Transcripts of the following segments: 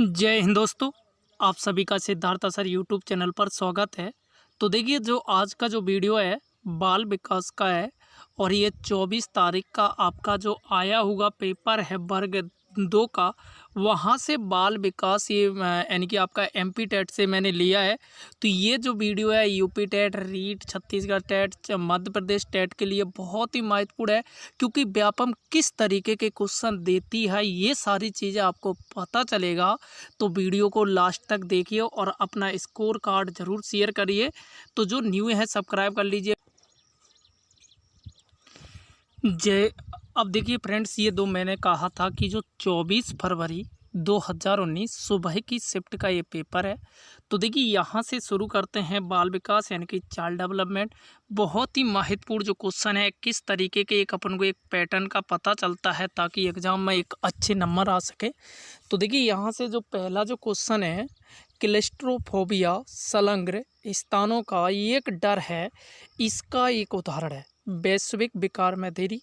जय हिंद दोस्तों। आप सभी का सिद्धार्थ सर यूट्यूब चैनल पर स्वागत है। तो देखिए, जो आज का जो वीडियो है बाल विकास का है और ये 24 तारीख का आपका जो आया हुआ पेपर है वर्ग 2 का, वहाँ से बाल विकास ये यानी कि आपका एमपी टेट से मैंने लिया है। तो ये जो वीडियो है UP TET, REET, Chhattisgarh TET, Madhya Pradesh TET के लिए बहुत ही महत्वपूर्ण है, क्योंकि व्यापम किस तरीके के क्वेश्चन देती है ये सारी चीज़ें आपको पता चलेगा। तो वीडियो को लास्ट तक देखिए और अपना स्कोर कार्ड ज़रूर शेयर करिए। तो जो न्यू है सब्सक्राइब कर लीजिए। जय। अब देखिए फ्रेंड्स, ये दो मैंने कहा था कि जो 24 फरवरी 2019 सुबह की शिफ्ट का ये पेपर है। तो देखिए यहाँ से शुरू करते हैं बाल विकास यानी कि चाइल्ड डेवलपमेंट। बहुत ही महत्वपूर्ण जो क्वेश्चन है, किस तरीके के एक अपन को एक पैटर्न का पता चलता है ताकि एग्ज़ाम में एक अच्छे नंबर आ सके। तो देखिए यहाँ से जो पहला जो क्वेश्चन है, क्लेस्ट्रोफोबिया संलग्न स्थानों का एक डर है, इसका एक उदाहरण है वैश्विक विकार में देरी,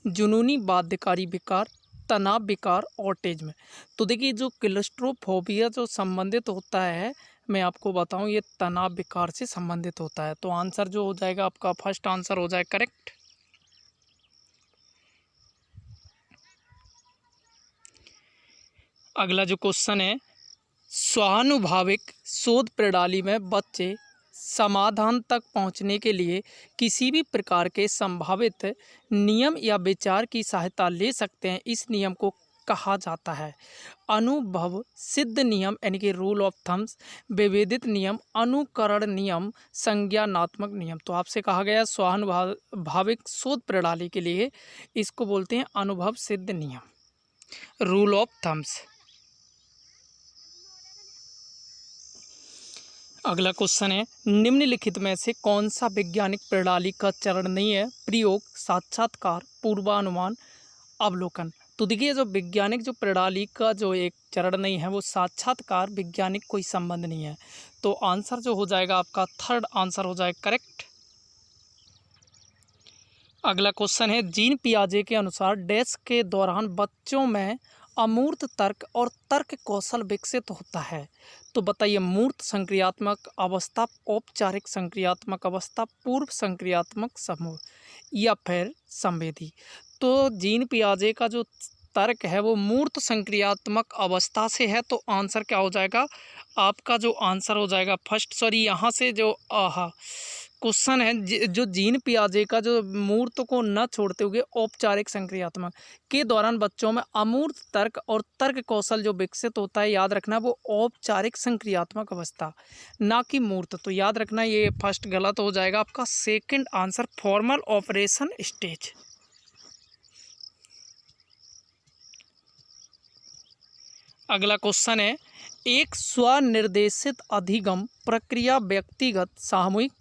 जुनूनी बाध्यकारी विकार, तनाव विकार, ऑटिज्म। तो देखिए जो क्लेस्ट्रोफोबिया जो संबंधित होता है, मैं आपको बताऊं ये तनाव विकार से संबंधित होता है। तो आंसर जो हो जाएगा आपका फर्स्ट आंसर हो जाए करेक्ट। अगला जो क्वेश्चन है, स्वानुभाविक शोध प्रणाली में बच्चे समाधान तक पहुंचने के लिए किसी भी प्रकार के संभावित नियम या विचार की सहायता ले सकते हैं। इस नियम को कहा जाता है अनुभव सिद्ध नियम यानी कि रूल ऑफ थम्स, विभेदित नियम, अनुकरण नियम, संज्ञानात्मक नियम। तो आपसे कहा गया स्वानुभाविक शोध प्रणाली के लिए इसको बोलते हैं अनुभव सिद्ध नियम, रूल ऑफ थम्स। अगला क्वेश्चन है, निम्नलिखित में से कौन सा वैज्ञानिक प्रणाली का चरण नहीं है? प्रयोग, साक्षात्कार, पूर्वानुमान, अवलोकन। तो देखिए जो वैज्ञानिक जो प्रणाली का जो एक चरण नहीं है वो साक्षात्कार, वैज्ञानिक कोई संबंध नहीं है। तो आंसर जो हो जाएगा आपका थर्ड आंसर हो जाएगा करेक्ट। अगला क्वेश्चन है, जीन पियाजे के अनुसार डैश के दौरान बच्चों में अमूर्त तर्क और तर्क कौशल विकसित होता है। तो बताइए, मूर्त संक्रियात्मक अवस्था, औपचारिक संक्रियात्मक अवस्था, पूर्व संक्रियात्मक समूह या फिर संवेदी। तो जीन पियाजे का जो तर्क है वो मूर्त संक्रियात्मक अवस्था से है। तो आंसर क्या हो जाएगा आपका? जो आंसर हो जाएगा फर्स्ट, सॉरी यहाँ से जो क्वेश्चन है, जो जीन पियाजे का जो मूर्त को न छोड़ते हुए औपचारिक संक्रियात्मक के दौरान बच्चों में अमूर्त तर्क और तर्क कौशल जो विकसित होता है, याद रखना वो औपचारिक संक्रियात्मक अवस्था ना कि मूर्त। तो याद रखना ये फर्स्ट गलत हो जाएगा आपका, second answer formal operation stage. अगला क्वेश्चन है, एक स्वनिर्देशित अधिगम प्रक्रिया व्यक्तिगत, सामूहिक,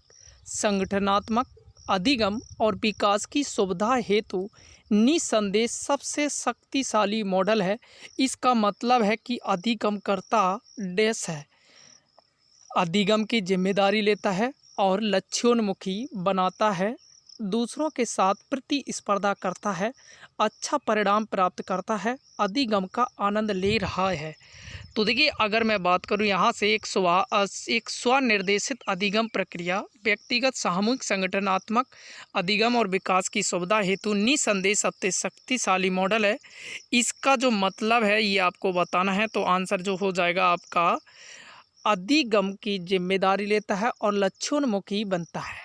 संगठनात्मक अधिगम और विकास की सुविधा हेतु निसंदेह सबसे शक्तिशाली मॉडल है। इसका मतलब है कि अधिगमकर्ता डैश है, अधिगम की जिम्मेदारी लेता है और लक्ष्योन्मुखी बनाता है, दूसरों के साथ प्रतिस्पर्धा करता है, अच्छा परिणाम प्राप्त करता है, अधिगम का आनंद ले रहा है। तो देखिए अगर मैं बात करूं यहाँ से एक स्वनिर्देशित अधिगम प्रक्रिया व्यक्तिगत, सामूहिक, संगठनात्मक अधिगम और विकास की सुविधा हेतु निसंदेह सबसे शक्तिशाली मॉडल है। इसका जो मतलब है ये आपको बताना है। तो आंसर जो हो जाएगा आपका अधिगम की जिम्मेदारी लेता है और लक्ष्योन्मुखी बनता है।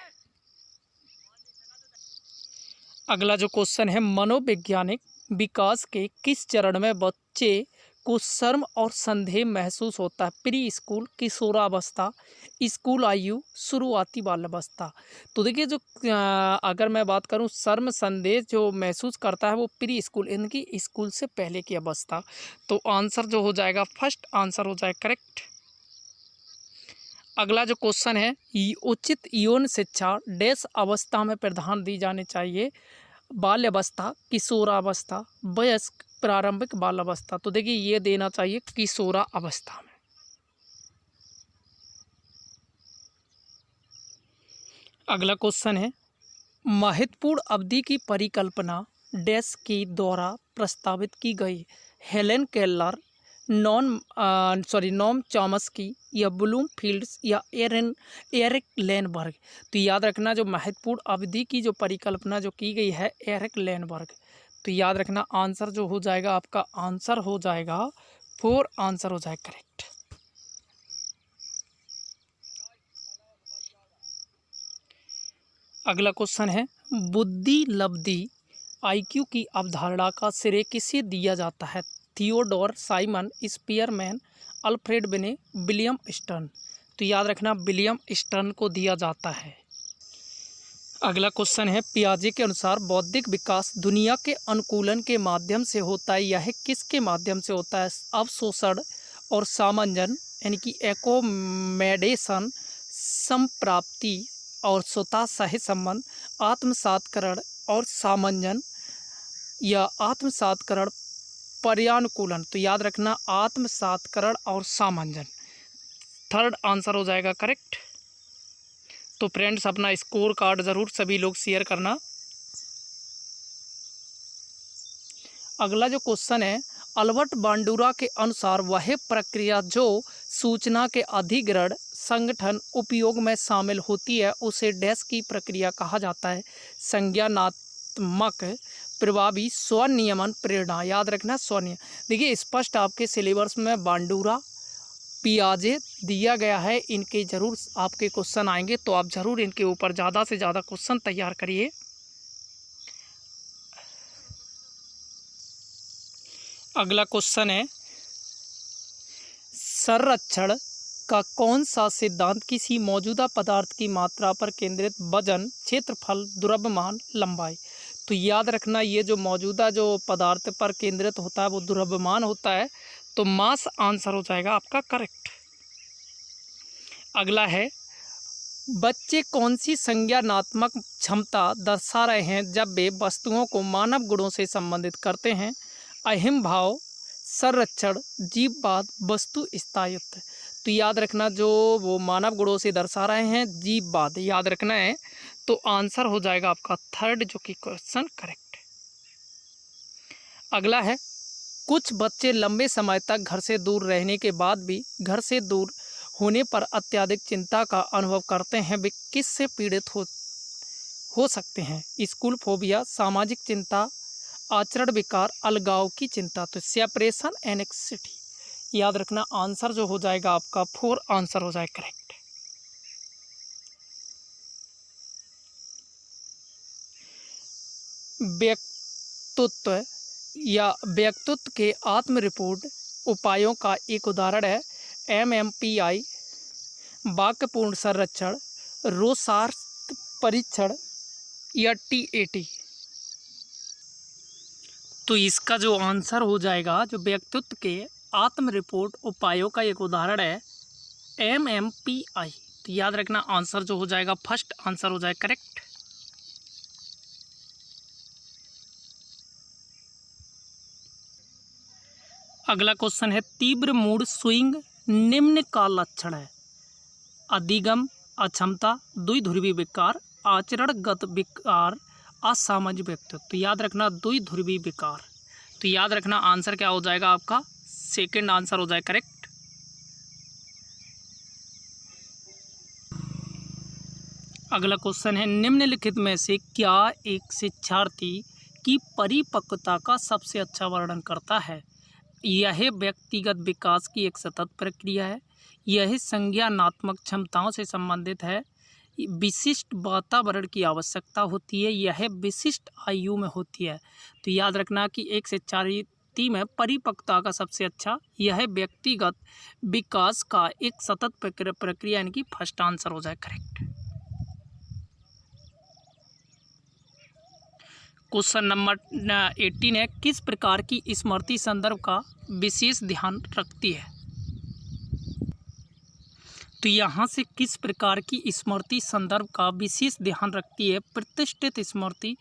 अगला जो क्वेश्चन है, मनोवैज्ञानिक विकास के किस चरण में बच्चे को शर्म और संदेह महसूस होता है? प्री स्कूल, किशोरावस्था, स्कूल आयु, शुरुआती बाल्यावस्था। तो देखिए जो अगर मैं बात करूं शर्म संदेह जो महसूस करता है वो प्री स्कूल यानी कि स्कूल से पहले की अवस्था। तो आंसर जो हो जाएगा फर्स्ट आंसर हो जाएगा करेक्ट। अगला जो क्वेश्चन है, उचित यौन शिक्षा डैश अवस्था में प्रदान दी जानी चाहिए? बाल्यावस्था, किशोरावस्था, वयस्क, प्रारंभिक बाल्यावस्था। तो देखिए ये देना चाहिए किशोरावस्था में। अगला क्वेश्चन है, महत्वपूर्ण अवधि की परिकल्पना डैश की द्वारा प्रस्तावित की गई? हेलेन केलर, नोम चॉम्स्की या ब्लूमफील्ड्स या एरिक लेनबर्ग। तो याद रखना जो महत्वपूर्ण अवधि की जो परिकल्पना जो की गई है एरिक लेनबर्ग। तो याद रखना आंसर जो हो जाएगा आपका आंसर हो जाएगा 4 आंसर हो जाएगा करेक्ट। अगला क्वेश्चन है बुद्धि लब्धि आईक्यू की अवधारणा का श्रेय किसे दिया जाता है? थियोडोर साइमन स्पीयरमैन, अल्फ्रेड बिने, विलियम स्टर्न। तो याद रखना विलियम स्टर्न को दिया जाता है। अगला क्वेश्चन है पियाजे के अनुसार बौद्धिक विकास दुनिया के अनुकूलन के माध्यम से होता है, यह किसके माध्यम से होता है? अवशोषण और सामंजन यानी कि एकोमोडेशन, संप्राप्ति और स्वतः सह संबंध, आत्मसातकरण और सामंजन या आत्मसातकरण पर्यानुकूलन। तो याद रखना आत्मसातकरण और सामंजन। 3rd आंसर हो जाएगा करेक्ट। तो फ्रेंड्स अपना स्कोर कार्ड ज़रूर सभी लोग शेयर करना। अगला जो क्वेश्चन है अल्बर्ट बांडुरा के अनुसार वह प्रक्रिया जो सूचना के अधिग्रहण संगठन उपयोग में शामिल होती है उसे डैश की प्रक्रिया कहा जाता है? संज्ञानात्मक, प्रभावी, स्वनियमन, प्रेरणा। याद रखना स्वनियमन। देखिए स्पष्ट आपके सिलेबस में बांडुरा पियाजे दिया गया है, इनके ज़रूर आपके क्वेश्चन आएंगे, तो आप ज़रूर इनके ऊपर ज़्यादा से ज़्यादा क्वेश्चन तैयार करिए। अगला क्वेश्चन है संरक्षण का कौन सा सिद्धांत किसी मौजूदा पदार्थ की मात्रा पर केंद्रित वजन, क्षेत्रफल, द्रव्यमान, लंबाई। तो याद रखना ये जो मौजूदा जो पदार्थ पर केंद्रित होता है वो द्रव्यमान होता है, तो मास आंसर हो जाएगा आपका करेक्ट। अगला है बच्चे कौन सी संज्ञानात्मक क्षमता दर्शा रहे हैं जब वे वस्तुओं को मानव गुणों से संबंधित करते हैं? अहिम भाव, संरक्षण, जीववाद, वस्तु स्थायित्व। तो याद रखना जो वो मानव गुणों से दर्शा रहे हैं जीववाद याद रखना है, तो आंसर हो जाएगा आपका 3rd जो कि क्वेश्चन करेक्ट। अगला है कुछ बच्चे लंबे समय तक घर से दूर रहने के बाद भी घर से दूर होने पर अत्यधिक चिंता का अनुभव करते हैं, वे किससे पीड़ित हो सकते हैं? स्कूल फोबिया, सामाजिक चिंता, आचरण विकार, अलगाव की चिंता। तो सेपरेशन एंग्जायटी याद रखना आंसर जो हो जाएगा आपका 4 आंसर हो जाएगा करेक्ट। व्यक्तित्व या व्यक्तित्व के आत्म रिपोर्ट उपायों का एक उदाहरण है MMPI, वाक्यपूर्ण संरक्षण, रोसार्थ परीक्षण या TAT। तो इसका जो आंसर हो जाएगा जो व्यक्तित्व के आत्म रिपोर्ट उपायों का एक उदाहरण है MMPI। तो याद रखना आंसर जो हो जाएगा 1st आंसर हो जाएगा करेक्ट। अगला क्वेश्चन है तीव्र मूड स्विंग निम्न का लक्षण है? अधिगम, अक्षमता, द्विध्रुवी विकार, आचरणगत विकार, असामान्य व्यक्तित्व। तो याद रखना द्विध्रुवी विकार। तो याद रखना आंसर क्या हो जाएगा आपका 2nd आंसर हो जाएगा करेक्ट। अगला क्वेश्चन है निम्नलिखित में से क्या एक शिक्षार्थी की परिपक्वता का सबसे अच्छा वर्णन करता है? यह व्यक्तिगत विकास की एक सतत प्रक्रिया है, यह संज्ञानात्मक क्षमताओं से संबंधित है, विशिष्ट वातावरण की आवश्यकता होती है, यह विशिष्ट आयु में होती है। तो याद रखना कि एक शिक्षार्थी में परिपक्वता का सबसे अच्छा यह व्यक्तिगत विकास का एक सतत प्रक्रिया यानी कि 1st आंसर हो जाए करेक्ट। क्वेश्चन नंबर 18 है किस प्रकार की स्मृति संदर्भ का विशेष ध्यान रखती है? तो यहाँ से किस प्रकार की स्मृति संदर्भ का विशेष ध्यान रखती है? प्रतिष्ठित स्मृति,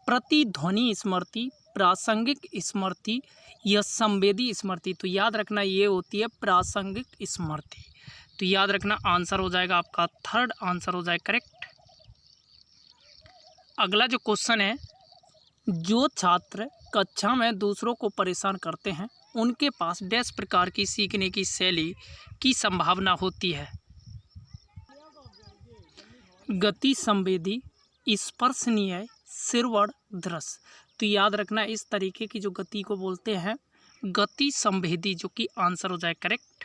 प्रतिध्वनि स्मृति, प्रासंगिक स्मृति या संवेदी स्मृति। तो याद रखना ये होती है प्रासंगिक स्मृति। तो याद रखना आंसर हो जाएगा आपका 3rd आंसर हो जाएगा करेक्ट। अगला जो क्वेश्चन है जो छात्र कक्षा में दूसरों को परेशान करते हैं उनके पास डैश प्रकार की सीखने की शैली की संभावना होती है। गति संवेदी, स्पर्शनीय, श्रवण दृश्य। तो याद रखना इस तरीके की जो गति को बोलते हैं गति संवेदी, जो कि आंसर हो जाए करेक्ट।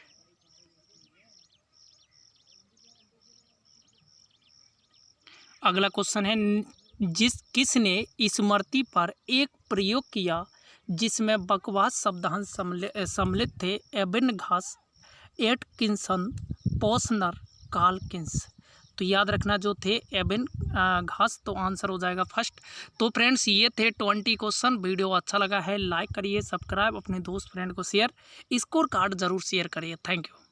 अगला क्वेश्चन है किसने स्मृति पर एक प्रयोग किया जिसमें बकवास शब्दांश सम्मिलित थे? Ebbinghaus, Atkinson, Posner, Calkins. तो याद रखना जो थे एबिंगहॉस, तो आंसर हो जाएगा फर्स्ट। तो फ्रेंड्स ये थे 20 क्वेश्चन। वीडियो अच्छा लगा है लाइक करिए, सब्सक्राइब, अपने दोस्त फ्रेंड को शेयर, स्कोर कार्ड जरूर शेयर करिए। Thank you.